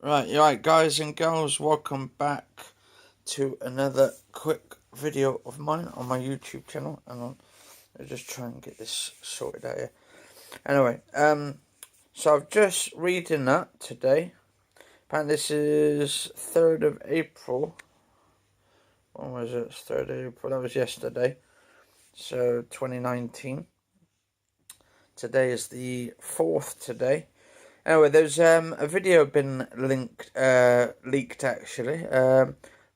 Right, guys and girls, welcome back to another quick video of mine on my YouTube channel. And I'll just try and get this sorted out here. Anyway, so I've just reading that today. Apparently this is 3rd of April. When was it? 3rd of April, that was yesterday. So 2019. Today is the 4th today. Anyway, there's a video been leaked actually.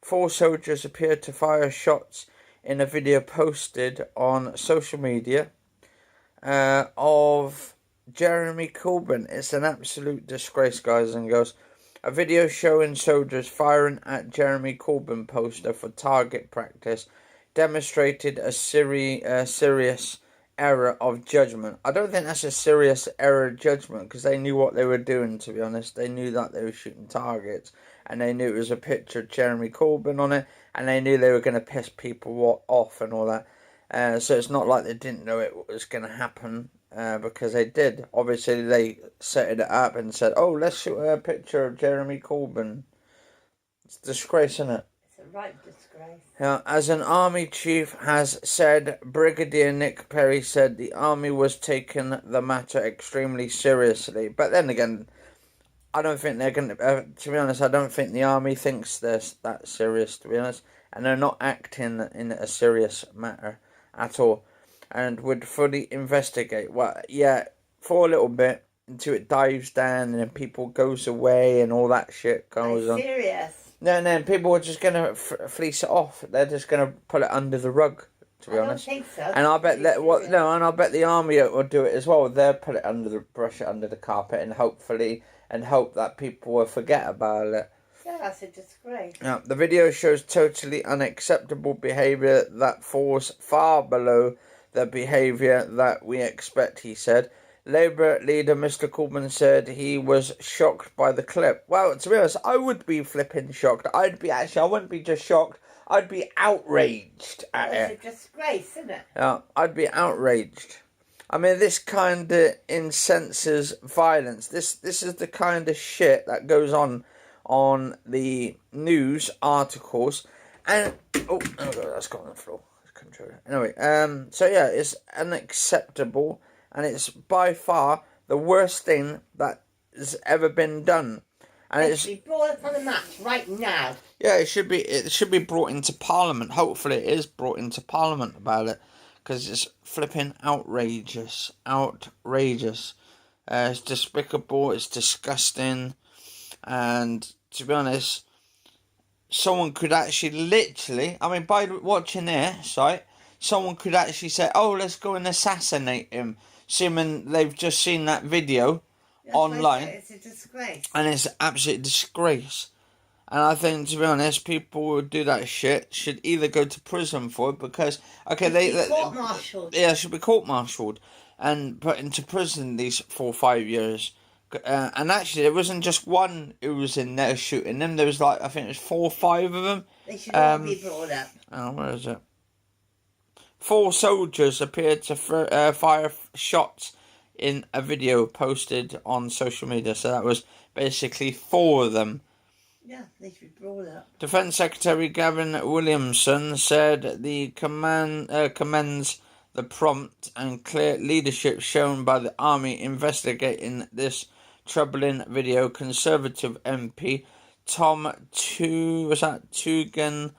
4 soldiers appeared to fire shots in a video posted on social media of Jeremy Corbyn. It's an absolute disgrace, guys and girls. A video showing soldiers firing at Jeremy Corbyn poster for target practice demonstrated a serious error of judgment. I don't think that's a serious error of judgment, because they knew what they were doing, to be honest. They knew that they were shooting targets, and they knew it was a picture of Jeremy Corbyn on it, and they knew they were going to piss people off and all that. So it's not like they didn't know it was going to happen, because they did. Obviously, they set it up and said, oh, let's shoot a picture of Jeremy Corbyn. It's a disgrace, isn't it? Right disgrace. As an army chief has said, Brigadier Nick Perry said the army was taking the matter extremely seriously. But then again, I don't think they're going to be honest, I don't think the army thinks they're that serious, to be honest. And they're not acting in a serious matter at all. And would fully investigate. Well, yeah, for a little bit, until it dives down and then people goes away and all that shit goes on. Serious. No, people are just going to fleece it off. They're just going to pull it under the rug, to be honest. I don't think so. And I bet I bet the army will do it as well. They'll put it brush it under the carpet, and hope that people will forget about it. Yeah, that's a disgrace. Now, the video shows totally unacceptable behaviour that falls far below the behaviour that we expect, he said. Labour leader Mr. Corbyn said he was shocked by the clip. Well, to be honest, I would be flipping shocked. I wouldn't be just shocked. I'd be outraged at it. It's a disgrace, isn't it? Yeah, I'd be outraged. I mean, this kind of incenses violence. This is the kind of shit that goes on the news articles. And oh god, that's got on the floor. Anyway, so yeah, it's unacceptable. And it's by far the worst thing that has ever been done. And it should be brought up on a match right now. Yeah, it should be brought into Parliament. Hopefully it is brought into Parliament about it. Because it's flipping outrageous. Outrageous. It's despicable. It's disgusting. And to be honest, someone could actually literally, I mean, by watching this, right, someone could actually say, oh, let's go and assassinate him. Assuming they've just seen that video online. It's a disgrace. And it's an absolute disgrace. And I think, to be honest, people who do that shit should either go to prison for it, because, okay, they court-martialed. Yeah, should be court-martialed and put into prison these 4 or 5 years. And actually, there wasn't just one who was in there shooting them. There was like, I think it was 4 or 5 of them. They should all be brought up. Oh, where is it? 4 soldiers appeared to fire shots in a video posted on social media. So that was basically 4 of them. Yeah, they should be brought up. Defence Secretary Gavin Williamson said the commends the prompt and clear leadership shown by the army investigating this troubling video. Conservative MP Tom Tugendhat,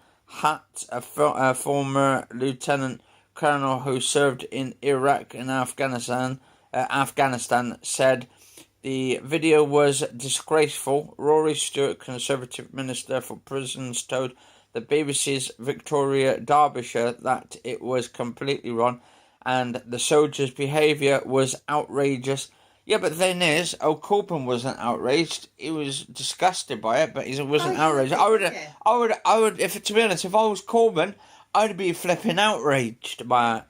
a former lieutenant colonel who served in Iraq and Afghanistan, said the video was disgraceful. Rory Stewart, Conservative Minister for Prisons, told the BBC's Victoria Derbyshire that it was completely wrong and the soldiers' behaviour was outrageous. Yeah, but the thing is, Corbyn wasn't outraged. He was disgusted by it, but he wasn't outraged. I would, if to be honest, if I was Corbyn, I'd be flipping outraged by it.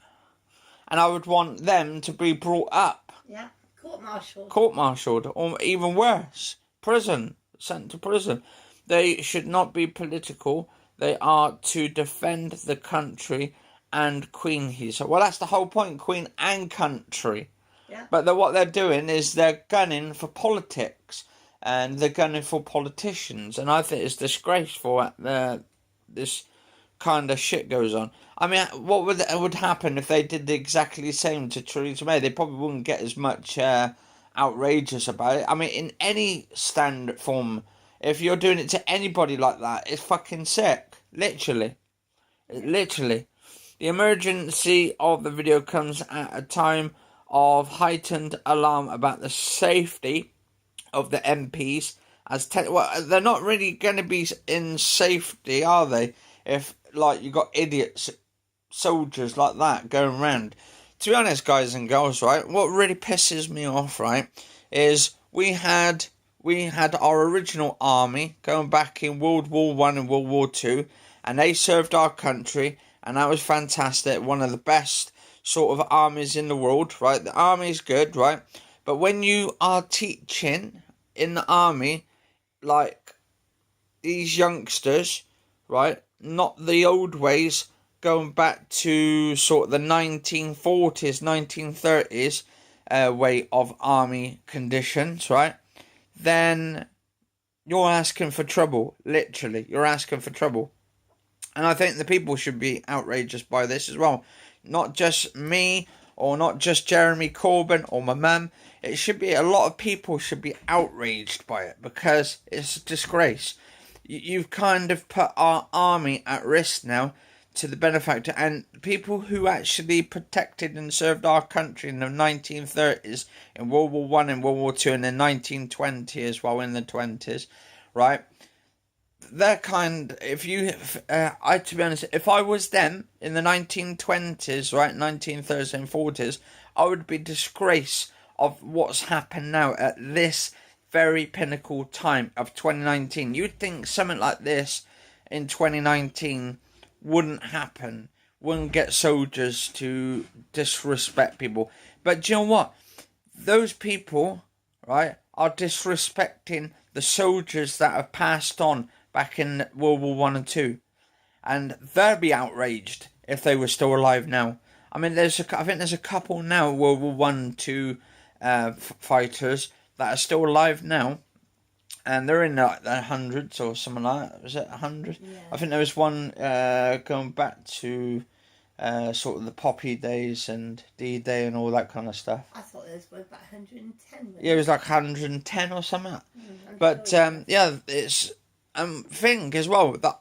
And I would want them to be brought up. Yeah, court-martialed. Court-martialed, or even worse, prison, sent to prison. They should not be political. They are to defend the country and Queen, he said. Well, that's the whole point, Queen and country. Yeah. But what they're doing is they're gunning for politics. and they're gunning for politicians, and I think it's disgraceful that this kind of shit goes on. I mean, what would happen if they did exactly the same to Theresa May? They probably wouldn't get as much outrageous about it. I mean, in any standard form, if you're doing it to anybody like that, it's fucking sick. Literally. Literally. The emergency of the video comes at a time of heightened alarm about the safety of the MPs. Well, they're not really going to be in safety, are they? If, like, you got idiots, soldiers like that going around. To be honest, guys and girls, right, what really pisses me off, right, is we had our original army going back in World War One and World War Two, and they served our country, and that was fantastic. One of the best sort of armies in the world, right? The army's good, right? But when you are teaching in the army, like these youngsters, right, not the old ways, going back to sort of the 1940s, 1930s way of army conditions, right, then you're asking for trouble. Literally, you're asking for trouble. And I think the people should be outrageous by this as well. Not just me, or not just Jeremy Corbyn or my mum. It should be, a lot of people should be outraged by it, because it's a disgrace. You've kind of put our army at risk now to the benefactor, and people who actually protected and served our country in the 1930s, in World War One and World War Two, and the 1920s as well, in the 20s, right? They're kind. To be honest, if I was them in the 1920s, right, 1930s and 40s, I would be disgraced of what's happened now at this very pinnacle time of 2019. You'd think something like this in 2019 wouldn't happen, wouldn't get soldiers to disrespect people. But do you know what? Those people, right, are disrespecting the soldiers that have passed on back in World War One and Two, and they'd be outraged if they were still alive now. I mean, I think there's a couple now, World War One, Two fighters that are still alive now, and they're in like the hundreds or something like that. Was it 100? Yeah. I think there was one going back to sort of the Poppy days and D-Day and all that kind of stuff. I thought there was about 110. Yeah, it was like 110 or something. But yeah, it's thing as well that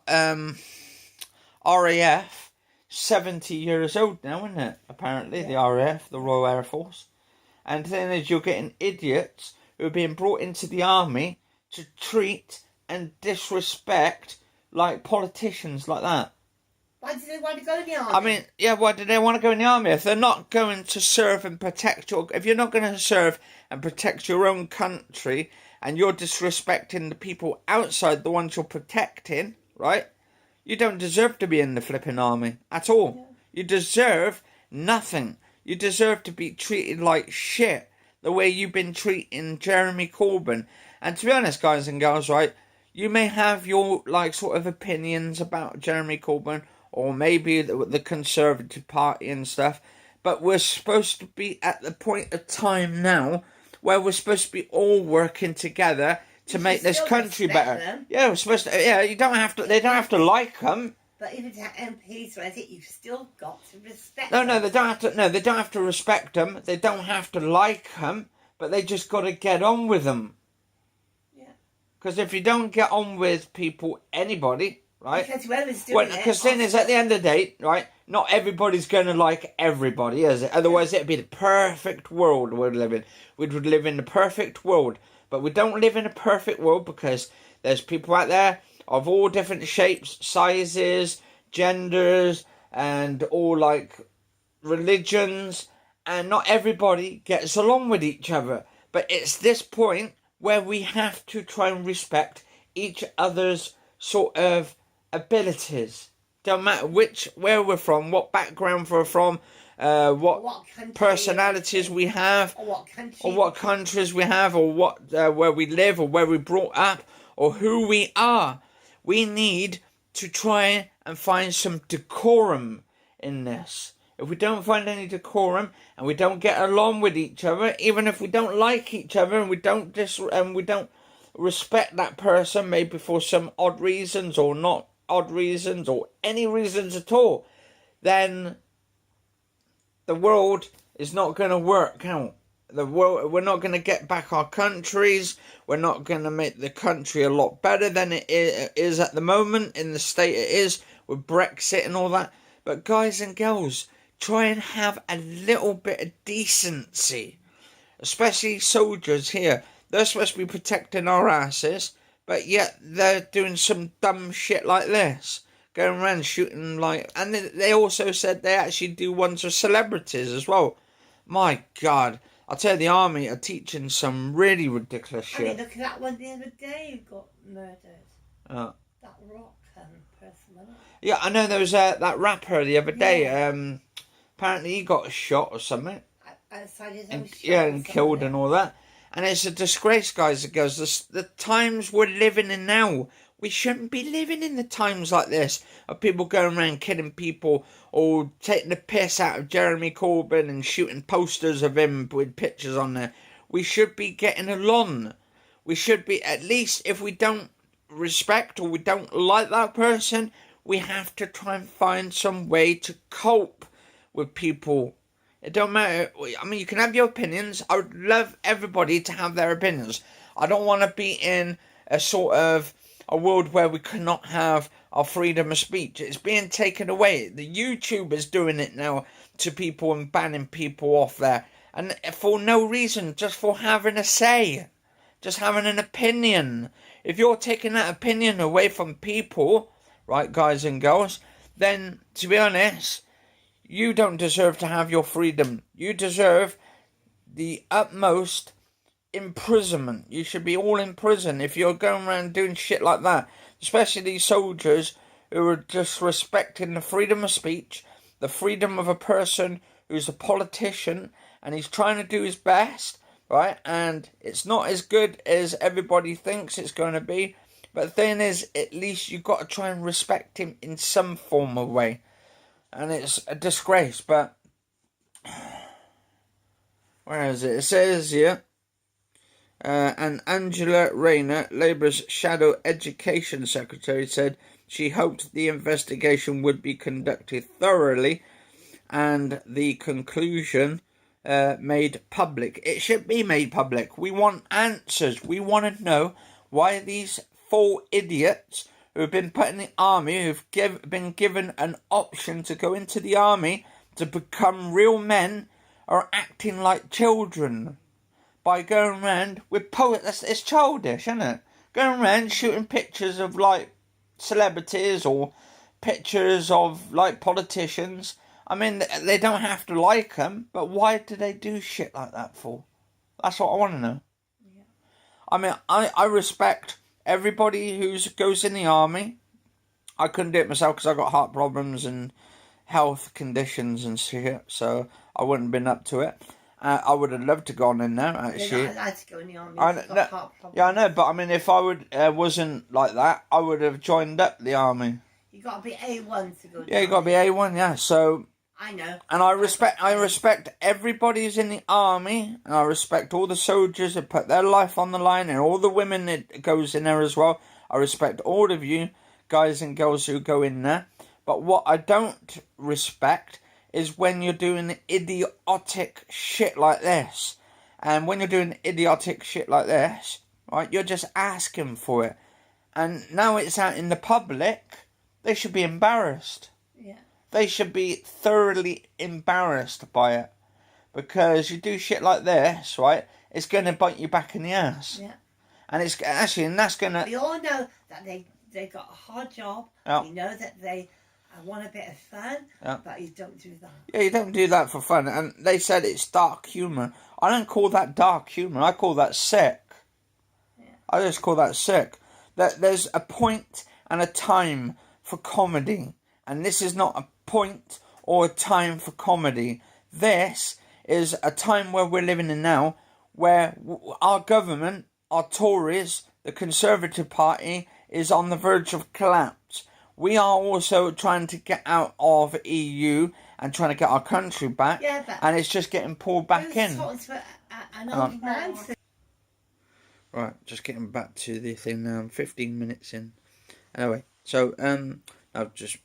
RAF 70 years old now, isn't it? Apparently, yeah. The RAF, the Royal Air Force, and the thing is, you're getting idiots who are being brought into the army to treat and disrespect like politicians like that. Why do they want to go in the army? I mean, yeah, why do they want to go in the army if they're not going to serve and protect if you're not going to serve and protect your own country, and you're disrespecting the people outside, the ones you're protecting, right? You don't deserve to be in the flipping army at all. Yeah. You deserve nothing. You deserve to be treated like shit, the way you've been treating Jeremy Corbyn. And to be honest, guys and girls, right, you may have your, like, sort of opinions about Jeremy Corbyn, or maybe the Conservative Party and stuff, but we're supposed to be at the point of time now where we're supposed to be all working together to make this country better. Them. Yeah, we're supposed to. Yeah, you don't have to. They don't have to like them. But if it's MPs or anything, you've still got to respect. No, they don't have to. No, they don't have to respect them. They don't have to like them, but they just got to get on with them. Yeah. Because if you don't get on with people, anybody, right? Because whoever's doing it. Because then is at the end of the day, right? Not everybody's going to like everybody, is it? Otherwise, it'd be the perfect world we'd live in. We would live in the perfect world. But we don't live in a perfect world, because there's people out there of all different shapes, sizes, genders, and all, like, religions. And not everybody gets along with each other. But it's this point where we have to try and respect each other's sort of abilities. Don't matter where we're from, what background we're from, what personalities we have, or what countries we have, or what where we live, or where we brought up, or who we are. We need to try and find some decorum in this. If we don't find any decorum and we don't get along with each other, even if we don't like each other and we don't respect that person, maybe for some odd reasons or not odd reasons or any reasons at all, then the world is not going to work out. We're not going to get back our countries. We're not going to make the country a lot better than it is at the moment, in the state it is, with Brexit and all that. But guys and girls, try and have a little bit of decency. Especially soldiers here. They're supposed to be protecting our asses, but yet they're doing some dumb shit like this. Going around shooting like... And they also said they actually do ones with celebrities as well. My God. I'll tell you, the army are teaching some really ridiculous shit. I mean, look at that one the other day who got murdered. That rock person, wasn't it? Yeah, I know there was that rapper the other day. Apparently he got a shot or something. And killed and all that. And it's a disgrace, guys and girls. The times we're living in now, we shouldn't be living in the times like this of people going around killing people or taking the piss out of Jeremy Corbyn and shooting posters of him with pictures on there. We should be getting along. We should be, at least if we don't respect or we don't like that person, we have to try and find some way to cope with people. It don't matter. I mean, you can have your opinions. I would love everybody to have their opinions. I don't want to be in a sort of a world where we cannot have our freedom of speech. It's being taken away. The YouTube is doing it now to people and banning people off there. And for no reason, just for having a say. Just having an opinion. If you're taking that opinion away from people, right, guys and girls, then, to be honest, you don't deserve to have your freedom. You deserve the utmost imprisonment. You should be all in prison if you're going around doing shit like that. Especially these soldiers who are just respecting the freedom of speech, the freedom of a person who's a politician, and he's trying to do his best, right? And it's not as good as everybody thinks it's going to be. But the thing is, at least you've got to try and respect him in some form of way. And it's a disgrace, but where is it? It says here, and Angela Rayner, Labour's shadow education secretary, said she hoped the investigation would be conducted thoroughly and the conclusion made public. It should be made public. We want answers. We want to know why these 4 idiots who have been put in the army, who've been given an option to go into the army to become real men, are acting like children by going around with poets. It's childish, isn't it? Going around shooting pictures of like celebrities or pictures of like politicians. I mean, they don't have to like them, but why do they do shit like that for? That's what I want to know. Yeah. I mean, I respect everybody who goes in the army. I couldn't do it myself because I got heart problems and health conditions and shit, so I wouldn't have been up to it. I would have loved to go on in there, actually. You're not allowed to go in the army. Heart problems. Yeah, I know, but I mean, if I wasn't like that, I would have joined up the army. You got to be A1 to go. Yeah, you got to be A1. Yeah, so. I know. And I respect everybody who's in the army, and I respect all the soldiers that put their life on the line, and all the women that goes in there as well. I respect all of you guys and girls who go in there. But what I don't respect is when you're doing idiotic shit like this. And when you're doing idiotic shit like this, right, you're just asking for it. And now it's out in the public, they should be embarrassed. Yeah. They should be thoroughly embarrassed by it. Because you do shit like this, right, it's going to bite you back in the ass. Yeah. And it's actually, and that's going to... We all know that they got a hard job. Yeah. We know that they want a bit of fun, yeah. But you don't do that. Yeah, you don't do that for fun. And they said it's dark humour. I don't call that dark humour. I call that sick. Yeah. I just call that sick. There's a point and a time for comedy. And this is not a point or a time for comedy. This is a time where we're living in now, where our government, our Tories, the Conservative Party, is on the verge of collapse. We are also trying to get out of EU and trying to get our country back, and it's just getting pulled back in. An old man. Right, just getting back to the thing now. I'm 15 minutes in. Anyway, so, I've just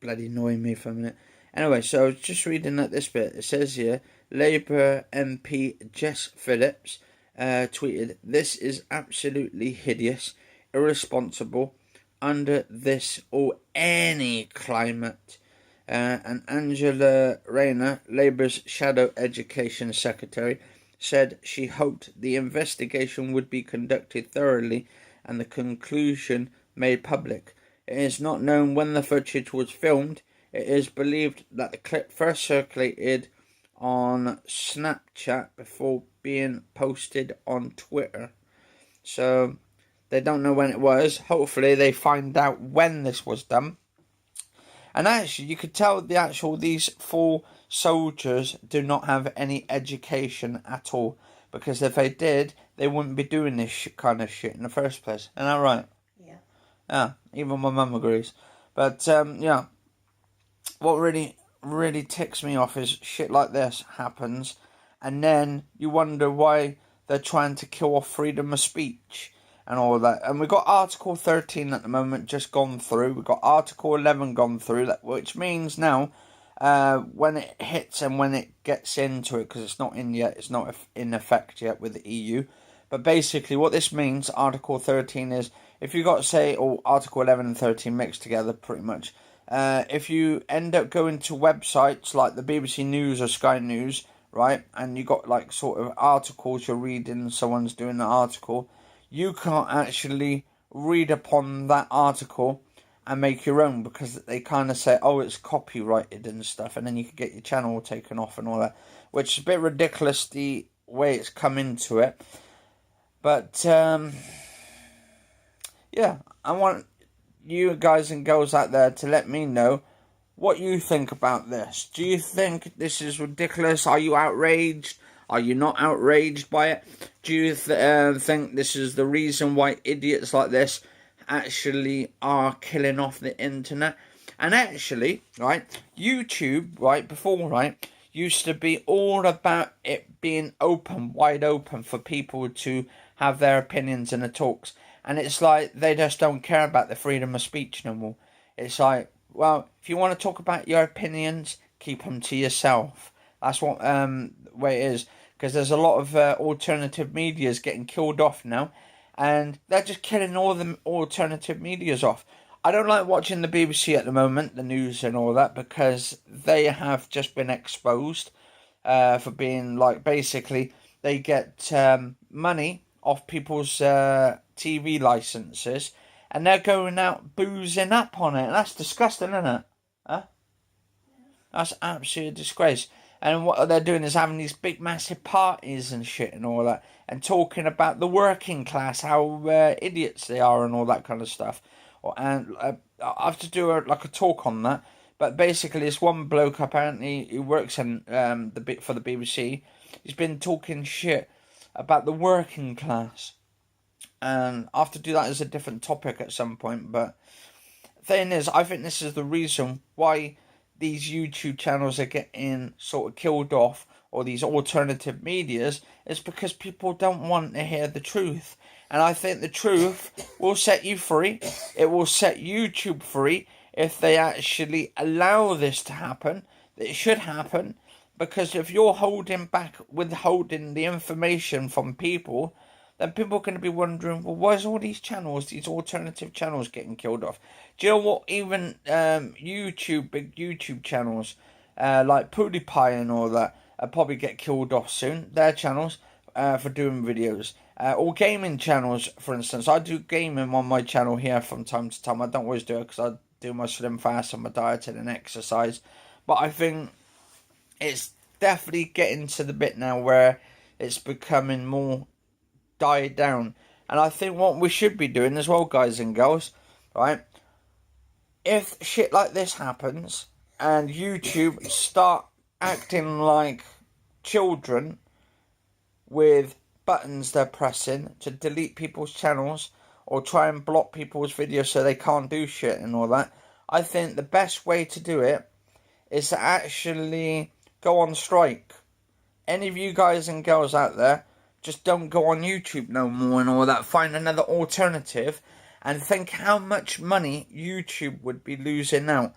bloody annoying me for a minute. Anyway, so I was just reading at this bit. It says here, Labour MP Jess Phillips tweeted, "This is absolutely hideous, irresponsible, under this or any climate." And Angela Rayner, Labour's Shadow Education Secretary, said she hoped the investigation would be conducted thoroughly and the conclusion made public. It is not known when the footage was filmed. It is believed that the clip first circulated on Snapchat before being posted on Twitter. So they don't know when it was. Hopefully they find out when this was done. And actually, you could tell these 4 soldiers do not have any education at all. Because if they did, they wouldn't be doing this kind of shit in the first place. Isn't that right? Yeah. Yeah, even my mum agrees. But, yeah, what really ticks me off is shit like this happens. And then you wonder why they're trying to kill off freedom of speech and all that. And we've got Article 13 at the moment just gone through. We've got Article 11 gone through, which means now when it hits and when it gets into it, because it's not in yet, it's not in effect yet with the EU. But basically what this means, Article 13, is if you got, say, or Article 11 and 13 mixed together pretty much, if you end up going to websites like the BBC News or Sky News, right, and you got like sort of articles you're reading, someone's doing the article, you can't actually read upon that article and make your own because they kind of say, oh, it's copyrighted and stuff, and then you can get your channel taken off and all that, which is a bit ridiculous the way it's come into it. But, yeah, I want you guys and girls out there to let me know what you think about this. Do you think this is ridiculous? Are you outraged? Are you not outraged by it? Do you think this is the reason why idiots like this actually are killing off the internet? And actually, right, YouTube, right, before, right, used to be all about it being open, wide open for people to have their opinions in the talks. And it's like they just don't care about the freedom of speech no more. It's like, well, if you want to talk about your opinions, keep them to yourself. That's what way it is. Because there's a lot of alternative medias getting killed off now. And they're just killing all the alternative medias off. I don't like watching the BBC at the moment, the news and all that, because they have just been exposed for being like, basically, they get money off people's TV licenses. And they're going out boozing up on it. And that's disgusting, isn't it? Huh? That's absolutely a disgrace. And what they're doing is having these big, massive parties and shit and all that. And talking about the working class, how idiots they are and all that kind of stuff. And I have to do a talk on that. But basically, this one bloke, apparently, who works in for the BBC, he's been talking shit about the working class. And I have to do that as a different topic at some point. But the thing is, I think this is the reason why these YouTube channels are getting sort of killed off, or these alternative medias, is because people don't want to hear the truth. And I think the truth will set you free. It will set YouTube free if they actually allow this to happen. It should happen, because if you're withholding the information from people, then people are going to be wondering, well, why is all these channels, these alternative channels, getting killed off? Do you know what? Even big YouTube channels, like PewDiePie and all that, probably get killed off soon. Their channels for doing videos. Or gaming channels, for instance. I do gaming on my channel here from time to time. I don't always do it because I do my slim fast and my dieting and exercise. But I think it's definitely getting to the bit now where it's becoming more died down. And I think what we should be doing as well, guys and girls, right, if shit like this happens and YouTube start acting like children with buttons they're pressing to delete people's channels or try and block people's videos so they can't do shit and all that, I think the best way to do it is to actually go on strike. Any of you guys and girls out there, just don't go on YouTube no more and all that. Find another alternative, and think how much money YouTube would be losing out.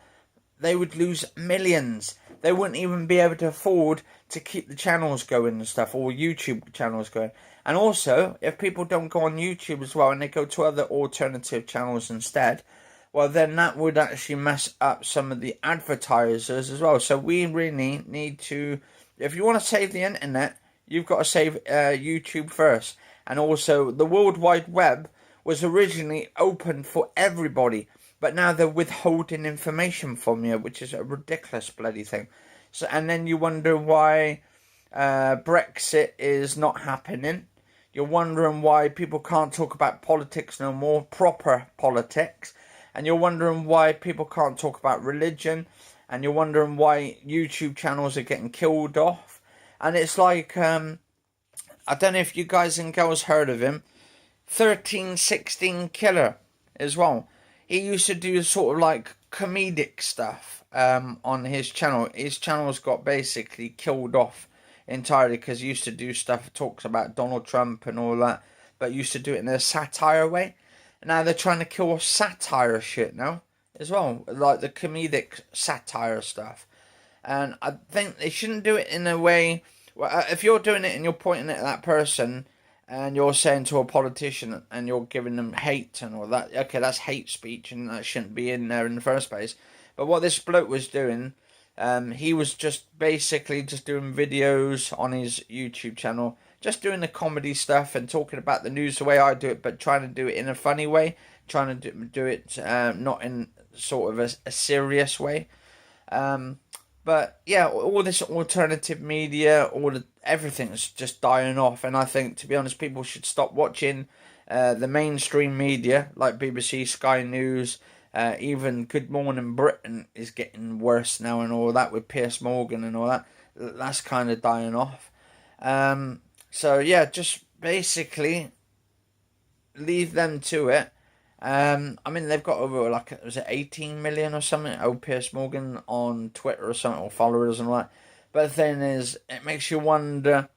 They would lose millions. They wouldn't even be able to afford to keep the channels going and stuff, or YouTube channels going. And also, if people don't go on YouTube as well and they go to other alternative channels instead, well, then that would actually mess up some of the advertisers as well. So we really need to, if you want to save the internet, you've got to save YouTube first. And also, the World Wide Web was originally open for everybody, but now they're withholding information from you, which is a ridiculous bloody thing. So, and then you wonder why Brexit is not happening. You're wondering why people can't talk about politics no more, proper politics. And you're wondering why people can't talk about religion. And you're wondering why YouTube channels are getting killed off. And it's like, I don't know if you guys and girls heard of him. 1316 Killer as well. He used to do sort of like comedic stuff on his channel. His channel's got basically killed off entirely because he used to do stuff that talks about Donald Trump and all that, but used to do it in a satire way. Now they're trying to kill off satire shit now as well, like the comedic satire stuff. And I think they shouldn't do it in a way, well, if you're doing it and you're pointing it at that person and you're saying to a politician and you're giving them hate and all that, okay, that's hate speech and that shouldn't be in there in the first place. But what this bloke was doing, he was just basically just doing videos on his YouTube channel, just doing the comedy stuff and talking about the news the way I do it, but trying to do it in a funny way, trying to do it not in sort of a serious way. But yeah, all this alternative media, everything's just dying off. And I think, to be honest, people should stop watching the mainstream media like BBC, Sky News, even Good Morning Britain is getting worse now and all that with Piers Morgan and all that. That's kind of dying off. So yeah, just basically leave them to it. I mean, they've got over, like, was it 18 million or something? Piers Morgan on Twitter or something, or followers and all that. But the thing is, it makes you wonder,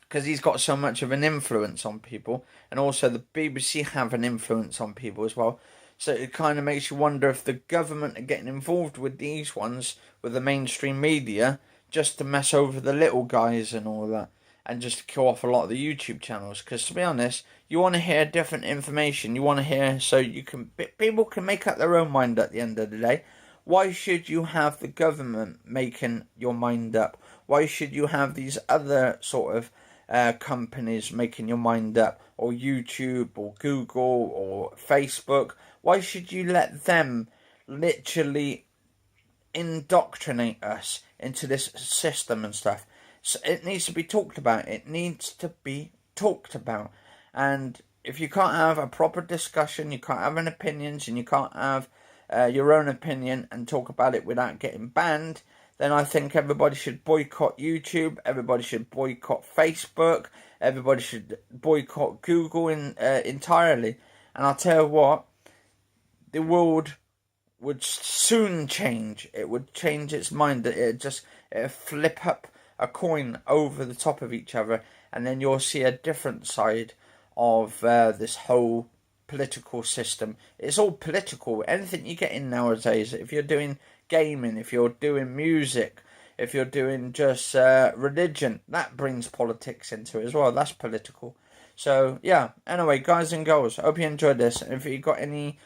because he's got so much of an influence on people, and also the BBC have an influence on people as well. So it kind of makes you wonder if the government are getting involved with these ones, with the mainstream media, just to mess over the little guys and all that, and just to kill off a lot of the YouTube channels. Because to be honest, you want to hear different information. You want to hear, so you can, people can make up their own mind at the end of the day. Why should you have the government making your mind up? Why should you have these other sort of companies making your mind up, or YouTube, or Google, or Facebook? Why should you let them literally indoctrinate us into this system and stuff? So it needs to be talked about. It needs to be talked about. And if you can't have a proper discussion, you can't have an opinions, and you can't have your own opinion and talk about it without getting banned, then I think everybody should boycott YouTube, everybody should boycott Facebook, everybody should boycott Google entirely. And I'll tell you what, the world would soon change. It would change its mind. It'd flip up a coin over the top of each other, and then you'll see a different side of this whole political system. It's all political. Anything you get in nowadays, if you're doing gaming, if you're doing music, if you're doing just religion, that brings politics into it as well. That's political. So yeah, anyway, guys and girls, I hope you enjoyed this. And if you got any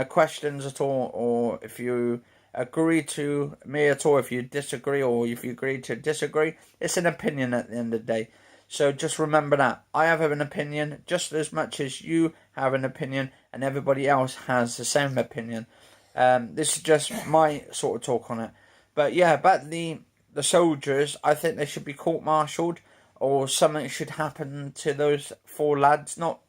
questions at all, or if you agree to me at all, if you disagree, or if you agree to disagree, it's an opinion at the end of the day. So just remember that I have an opinion just as much as you have an opinion, and everybody else has the same opinion. This is just my sort of talk on it. But yeah, about the soldiers, I think they should be court-martialed, or something should happen to those 4 lads, not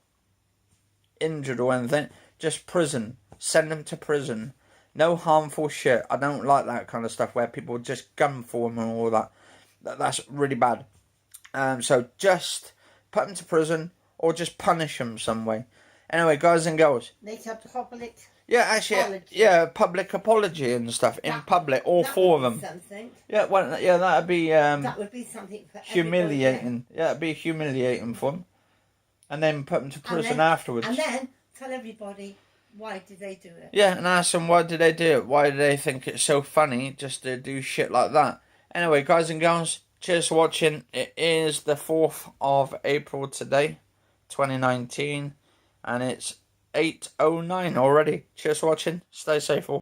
injured or anything, just prison. Send them to prison. No harmful shit. I don't like that kind of stuff where people just gun for them and all that. That's really bad. So just put them to prison, or just punish them some way. Anyway, guys and girls. Make a public Yeah, actually, apology. yeah, public apology and stuff in public, all four of them. Something. Yeah, well, yeah, that'd be that would be something for humiliating. Yeah, it'd be humiliating for them, and then put them to prison afterwards. And then tell everybody why did they do it. Yeah, and ask them why did they do it? Why do they think it's so funny just to do shit like that? Anyway, guys and girls, cheers for watching. It is the 4th of April today, 2019, and it's 8:09 already. Cheers for watching. Stay safe all.